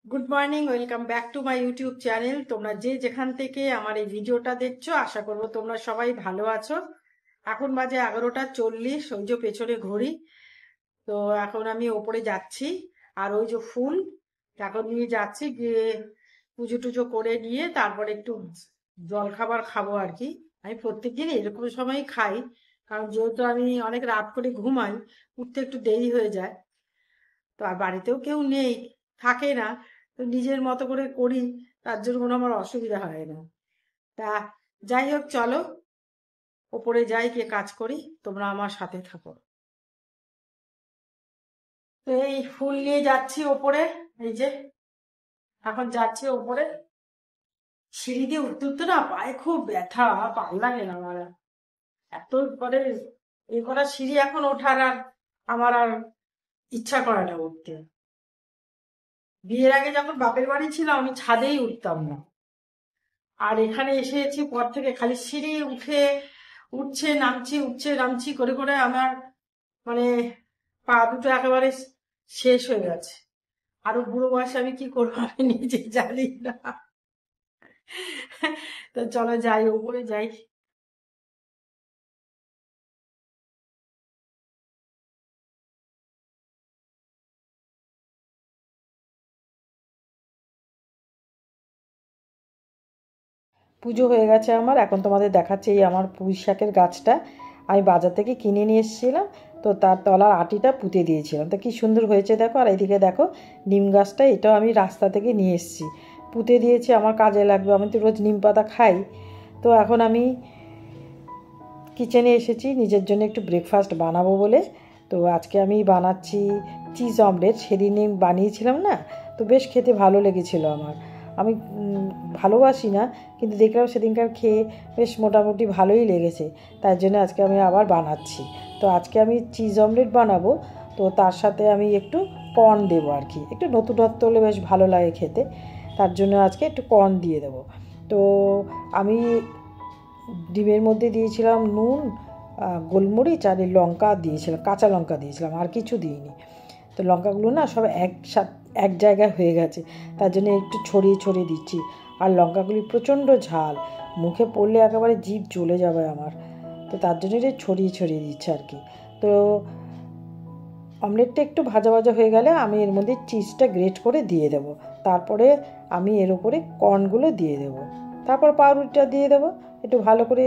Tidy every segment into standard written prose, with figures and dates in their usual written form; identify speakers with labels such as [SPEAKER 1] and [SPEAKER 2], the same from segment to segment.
[SPEAKER 1] Good morning, welcome back to my YouTube channel. তোমরা যে যেখান থেকে আমার এই ভিডিওটা দেখছো, আশা করবো তোমরা সবাই ভালো আছো। এখন বাজে 11:40, ওই যে পেছনে ঘড়ি। তো এখন আমি ওপরে যাচ্ছি, আর ওই যে ফুল এখন নিয়ে যাচ্ছি, গিয়ে পুজো টুজো করে নিয়ে তারপরে একটু জল খাবার খাবো আর কি। আমি প্রত্যেকদিন এরকম সময়ই খাই, কারণ যেহেতু আমি অনেক রাত করে ঘুমাই, উঠতে একটু দেরি হয়ে যায়। তো আর বাড়িতেও কেউ নেই, থাকে না, তো নিজের মতো করে করি, তার জন্য কোনো আমার অসুবিধা হয় না। তা যাই হোক, চলো ওপরে যাই, গিয়ে কাজ করি, তোমরা আমার সাথে থাকো। তো এই ফুল নিয়ে যাচ্ছি ওপরে, এই যে এখন যাচ্ছি ওপরে। সিঁড়ি দিয়ে উঠতে উঠতে না পায়ে খুব ব্যথা, ভাল লাগে না আমার আর। এত মানে এ করা সিঁড়ি এখন ওঠার আর আমার আর ইচ্ছা করে না উঠতে। বিয়ের আগে যখন বাপের বাড়ি ছিলাম, আমি ছাদেই উঠতাম না। আর এখানে এসেছি পর থেকে খালি সিঁড়ি উঠছে নামছি, উঠছে নামছি করে করে আমার মানে পা দুটো একেবারে শেষ হয়ে গেছে। আরো বুড়ো বয়সে আমি কি করবো আমি নিজে জানি না। তো চলো যাই, উপরে যাই। পুজো হয়ে গেছে আমার, এখন তোমাদের দেখাচ্ছি এই আমার পুঁই শাকের গাছটা। আমি বাজার থেকে কিনে নিয়ে এসেছিলাম, তো তার তলার আটিটা পুঁতে দিয়েছিলাম, তো কি সুন্দর হয়েছে দেখো। আর এইদিকে দেখো নিম গাছটা, এটাও আমি রাস্তা থেকে নিয়ে এসেছি, পুঁতে দিয়েছি, আমার কাজে লাগবে, আমি তো রোজ নিম পাতা খাই। তো এখন আমি কিচেনে এসেছি নিজের জন্য একটু ব্রেকফাস্ট বানাবো বলে। তো আজকে আমি বানাচ্ছি চিজ অমলেট। সেদিনে বানিয়েছিলাম না, তো বেশ খেতে ভালো লেগেছিল আমার। আমি ভালোবাসি না, কিন্তু দেখলাম সেদিনকার খেয়ে বেশ মোটামুটি ভালোই লেগেছে, তাই জন্য আজকে আমি আবার বানাচ্ছি। তো আজকে আমি চিজ অমলেট বানাবো, তো তার সাথে আমি একটু কর্ন দেবো আর কি, একটু নতুনত্ব হলে বেশ ভালো লাগে খেতে, তার জন্য আজকে একটু কর্ন দিয়ে দেবো। তো আমি ডিমের মধ্যে দিয়েছিলাম নুন, গোলমরিচ আর এই লঙ্কা দিয়েছিলাম, কাঁচা লঙ্কা দিয়েছিলাম, আর কিছু দিইনি। তো লঙ্কাগুলো না সব এক জায়গায় হয়ে গেছে, তার জন্য একটু ছড়িয়ে ছড়িয়ে দিচ্ছি। আর লঙ্কাগুলি প্রচণ্ড ঝাল, মুখে পড়লে একেবারে জিভ জ্বলে যাবে আমার, তো তার জন্য এটা ছড়িয়ে ছড়িয়ে দিচ্ছে আর কি। তো অমলেটটা একটু ভাজা ভাজা হয়ে গেলে আমি এর মধ্যে চিজটা গ্রেট করে দিয়ে দেবো। তারপরে আমি এর উপরে কর্নগুলো দিয়ে দেবো, তারপর পাউরুটিটা দিয়ে দেবো। একটু ভালো করে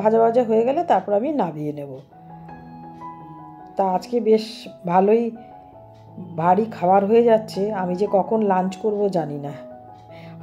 [SPEAKER 1] ভাজা ভাজা হয়ে গেলে তারপর আমি নামিয়ে নেব। তা আজকে বেশ ভালোই ভারী খাবার হয়ে যাচ্ছে, আমি যে কখন লাঞ্চ করব জানি না,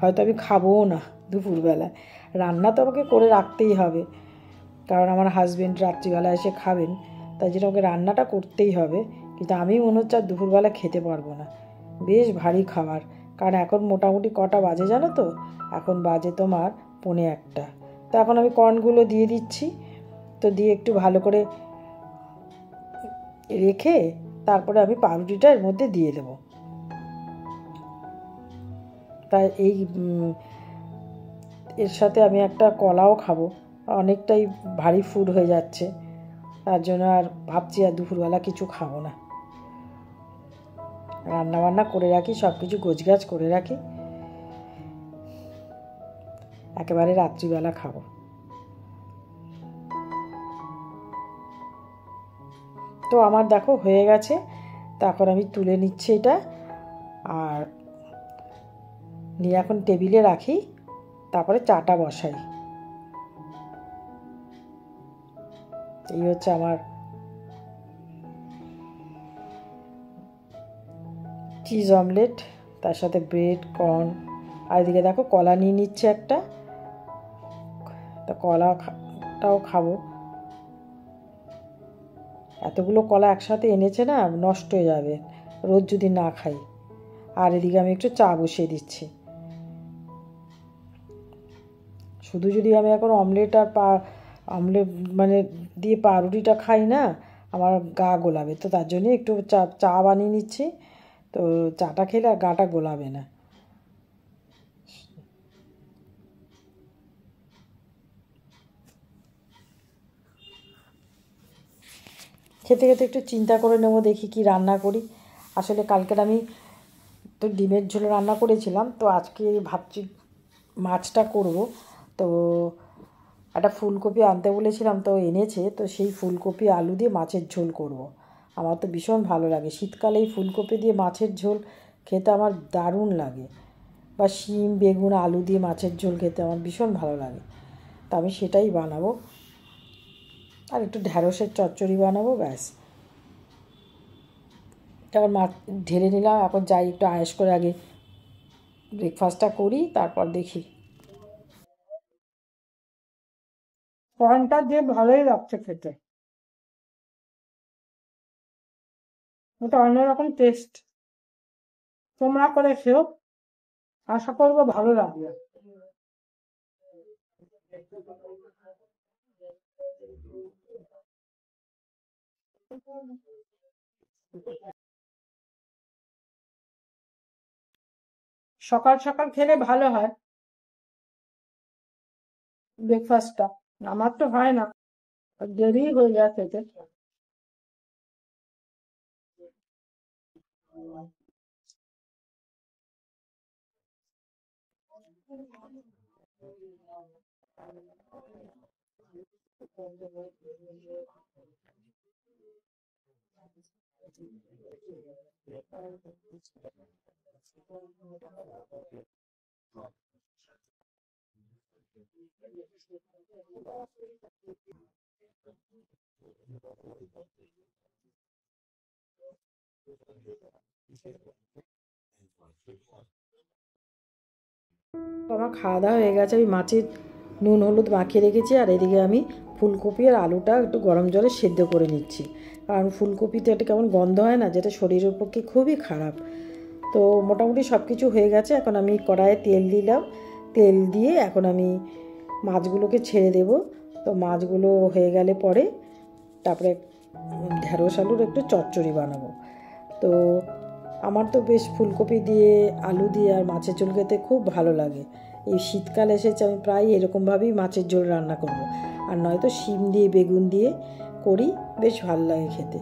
[SPEAKER 1] হয়তো আমি খাবোও না দুপুরবেলায়। রান্না তো আমাকে করে রাখতেই হবে, কারণ আমার হাজব্যান্ড রাত্রিবেলা এসে খাবেন, তাই জন্য ওকে রান্নাটা করতেই হবে। কিন্তু আমি মনে হচ্ছে আর দুপুরবেলা খেতে পারবো না, বেশ ভারী খাবার। কারণ এখন মোটামুটি কটা বাজে জানো তো, এখন বাজে তোমার 1:45। তো এখন আমি কর্নগুলো দিয়ে দিচ্ছি, তো দিয়ে একটু ভালো করে রেখে তারপরে আমি পাউরুটিটা এর মধ্যে দিয়ে দেবো। তাই এর সাথে আমি একটা কলাও খাবো, অনেকটাই ভারী ফুড হয়ে যাচ্ছে, তার জন্য আর ভাবছি আর দুপুরবেলা কিছু খাবো না। রান্নাবান্না করে রাখি, সব কিছু গোছগাছ করে রাখি, একেবারে রাত্রিবেলা খাবো। তো আমার দেখো হয়ে গেছে, তারপর আমি তুলে নিচ্ছি এটা, আর নিয়ে এখন টেবিলে রাখি, তারপরে চাটা বসাই। এই হচ্ছে আমার চিজ অমলেট, তার সাথে ব্রেড, কর্ন, আর এদিকে দেখো কলা নিয়ে নিচ্ছে একটা, তা কলাটাও খাবো। এতগুলো কলা একসাথে এনেছে না, নষ্ট হয়ে যাবে রোজ যদি না খাই। আর এদিকে আমি একটু চা বসিয়ে দিচ্ছি। শুধু যদি আমি এখন অমলেট আর অমলেট মানে দিয়ে পাউরুটিটা খাই না, আমার গা গোলাবে, তো তার জন্যই একটু চা বানিয়ে নিচ্ছি। তো চাটা খেলে আর গাটা গোলাবে না। খেতে খেতে একটু চিন্তা করে নেবো, দেখি কি রান্না করি। আসলে কালকের আমি তো ডিমের ঝোল রান্না করেছিলাম, তো আজকে ভাবছি মাছটা করব। তো একটা ফুলকপি আনতে বলেছিলাম, তো এনেছে, তো সেই ফুলকপি আলু দিয়ে মাছের ঝোল করব। আমার তো ভীষণ ভালো লাগে শীতকালে এই ফুলকপি দিয়ে মাছের ঝোল খেতে, আমার দারুণ লাগে। বা শিম বেগুন আলু দিয়ে মাছের ঝোল খেতে আমার ভীষণ ভালো লাগে। তা আমি সেটাই বানাবো, আর একটু ঢ্যাঁড়সের চচ্চড়ি বানাবো, ব্যাস। এবার মাছ ঢেলে নিলাম, এখন যাই একটু আয়েস করে আগে ব্রেকফাস্টটা করি, তারপর দেখি। কর্নটা দিয়ে ভালোই লাগছে খেতে, ওটা অন্যরকম টেস্ট। তোমরা করে খেও, আশা করবো ভালো লাগবে। সকাল সকাল খেলে ভালো হয় ব্রেকফাস্টটা, আমার তো হয় না, দেরি হয়ে যায় খেতে। তো আমার খাওয়া দাওয়া হয়ে গেছে, আমি মাছের নুন হলুদ মাখিয়ে রেখেছি, আর এদিকে আমি ফুলকপি আর আলুটা একটু গরম জলে সেদ্ধ করে নিচ্ছি। কারণ ফুলকপিতে একটা কেমন গন্ধ হয় না, যেটা শরীরের পক্ষে খুবই খারাপ। তো মোটামুটি সব কিছু হয়ে গেছে, এখন আমি কড়াইয়ে তেল দিলাম, তেল দিয়ে এখন আমি মাছগুলোকে ছেড়ে দেব। তো মাছগুলো হয়ে গেলে পরে তারপরে ঢ্যাঁড়স আলুর একটু চচ্চড়ি বানাবো। তো আমার তো বেশ ফুলকপি দিয়ে আলু দিয়ে আর মাছের ঝোল খেতে খুব ভালো লাগে। এই শীতকাল এসেছে, আমি প্রায় এরকমভাবেই মাছের ঝোল রান্না করব। আর নয়তো শিম দিয়ে বেগুন দিয়ে করি, বেশ ভালো লাগে খেতে।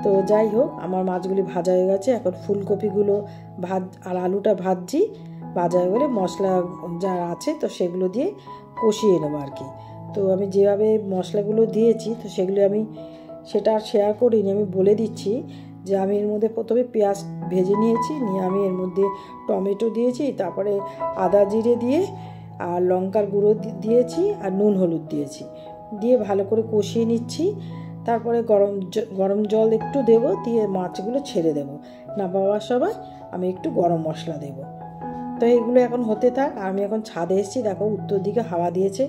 [SPEAKER 1] তো যাই হোক, আমার মাছগুলি ভাজা হয়ে গেছে, এখন ফুলকপিগুলো আর আলুটা ভাজছি। ভাজা হয়ে গেলে মশলা যা আছে তো সেগুলো দিয়ে কষিয়ে নেবো আর কি। তো আমি যেভাবে মশলাগুলো দিয়েছি তো সেগুলো আমি সেটা আর শেয়ার করিনি, আমি বলে দিচ্ছি যে আমি এর মধ্যে প্রথমে পেঁয়াজ ভেজে নিয়েছি, নিয়ে আমি এর মধ্যে টমেটো দিয়েছি, তারপরে আদা জিরে দিয়ে আর লঙ্কার গুঁড়ো দিয়েছি, আর নুন হলুদ দিয়েছি, দিয়ে ভালো করে কষিয়ে নিচ্ছি। তারপরে গরম জল একটু দেব, দিয়ে মাছগুলো ছেড়ে দেব। নামাবার সময় আমি একটু গরম মশলা দেব। তো এগুলো এখন হতে থাক। আমি এখন ছাদে এসেছি, দেখো উত্তর দিকে হাওয়া দিয়েছে,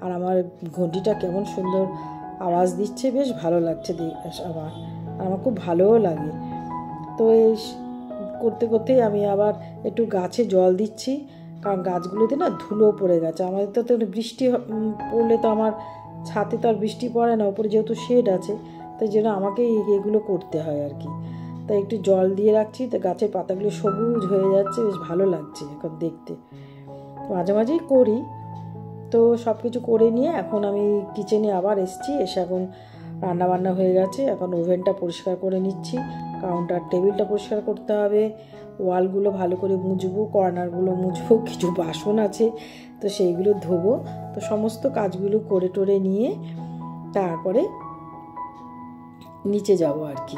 [SPEAKER 1] আর আমার ঘন্টিটা কেমন সুন্দর আওয়াজ দিচ্ছে, বেশ ভালো লাগছে আমার, আর আমার খুব ভালোও লাগে। তো এই করতে করতেই আমি আবার একটু গাছে জল দিচ্ছি, কারণ গাছগুলোতে না ধুলো পড়ে গেছে। আমাদের তো বৃষ্টি পড়লে তো আমার ছাদে তো আর বৃষ্টি পড়ে না, উপরে যেহেতু শেড আছে, তাই জন্য আমাকে এগুলো করতে হয় আর কি। তাই একটু জল দিয়ে রাখছি, তো গাছের পাতাগুলো সবুজ হয়ে যাচ্ছে, বেশ ভালো লাগছে এখন দেখতে। মাঝে মাঝেই করি। তো সব কিছু করে নিয়ে এখন আমি কিচেনে আবার এসেছি, এসে এখন রান্নাবান্না হয়ে গেছে, এখন ওভেনটা পরিষ্কার করে নিচ্ছি, কাউন্টার টেবিলটা পরিষ্কার করতে হবে, ওয়ালগুলো ভালো করে মুছবো, কর্নারগুলো মুছবো, কিছু বাসন আছে তো সেইগুলো ধোবো। তো সমস্ত কাজগুলো করে টোরে নিয়ে তারপরে নিচে যাব আর কি।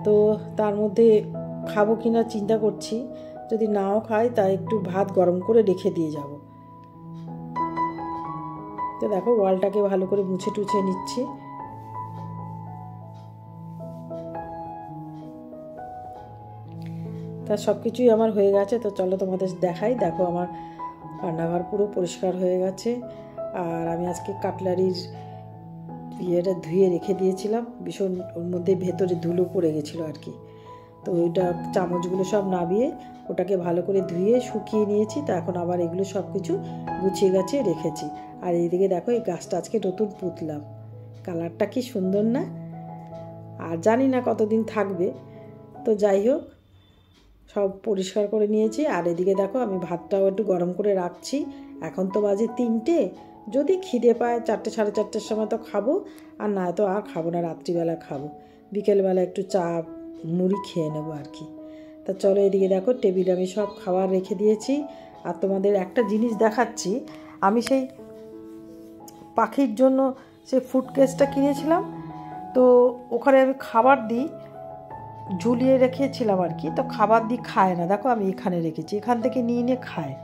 [SPEAKER 1] তো তার মধ্যে খাবো কিনা চিন্তা করছি, যদি নাও খাই তা একটু ভাত গরম করে রেখে দিয়ে যাব। তো দেখো ওয়ালটাকে ভালো করে মুছে টুছে নিচ্ছি। তা সব কিছুই আমার হয়ে গেছে, তো চলো তোমাদের দেখাই। দেখো আমার রান্নাঘর পুরো পরিষ্কার হয়ে গেছে, আর আমি আজকে কাটলারির ইয়েটা ধুয়ে রেখে দিয়েছিলাম, ভীষণ ওর মধ্যে ভেতরে ধুলো পড়ে গেছিলো আর কি। তো ওইটা চামচগুলো সব নামিয়ে ওটাকে ভালো করে ধুয়ে শুকিয়ে নিয়েছি। তো এখন আবার এগুলো সব কিছু গুছিয়ে গাছিয়ে রেখেছি। আর এইদিকে দেখো এই গাছটা আজকে নতুন পুঁতলাম, কালারটা কি সুন্দর না? আর জানি না কতদিন থাকবে, তো যাই হোক সব পরিষ্কার করে নিয়েছি। আর এদিকে দেখো আমি ভাতটাও একটু গরম করে রাখছি। এখন তো বাজে 3টে, যদি খিদে পায় 4টে সাড়ে 4টের সময় তো খাবো, আর না তো আর খাবো না, রাত্রিবেলা খাবো। বিকেলবেলা একটু চা মুড়ি খেয়ে নেবো আর কি। তা চলো এদিকে দেখো টেবিলে আমি সব খাবার রেখে দিয়েছি। আর তোমাদের একটা জিনিস দেখাচ্ছি, আমি সেই পাখির জন্য সেই ফুড কেসটা কিনেছিলাম, তো ওখানে আমি খাবার দিই, ঝুলিয়ে রেখেছিলাম আর কি। তো খাবার দিই, খায় না, দেখো আমি এখানে রেখেছি, এখান থেকে নিয়ে নিয়ে খায়,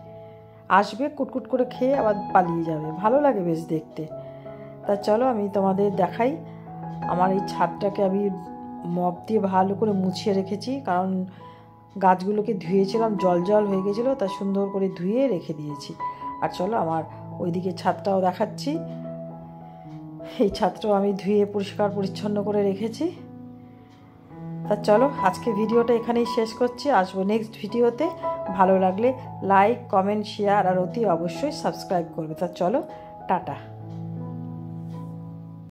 [SPEAKER 1] আসবে কুটকুট করে খেয়ে আবার পালিয়ে যাবে, ভালো লাগে বেশ দেখতে। তা চলো আমি তোমাদের দেখাই। আমার এই ছাদটাকে আমি মপ দিয়ে ভালো করে মুছিয়ে রেখেছি, কারণ গাছগুলোকে ধুয়েছিলাম, জল জল হয়ে গেছিলো, তা সুন্দর করে ধুয়ে রেখে দিয়েছি। আর চলো আমার ওইদিকে ছাদটাও দেখাচ্ছি। এই ছাদটাও আমি ধুয়ে পরিষ্কার পরিচ্ছন্ন করে রেখেছি। তা চলো আজকে ভিডিওটা এখানেই শেষ করছি, আসবো নেক্সট ভিডিওতে। ভালো লাগলে লাইক, কমেন্ট, শেয়ার আর অতি অবশ্যই সাবস্ক্রাইব করবে। তা চলো, টাটা।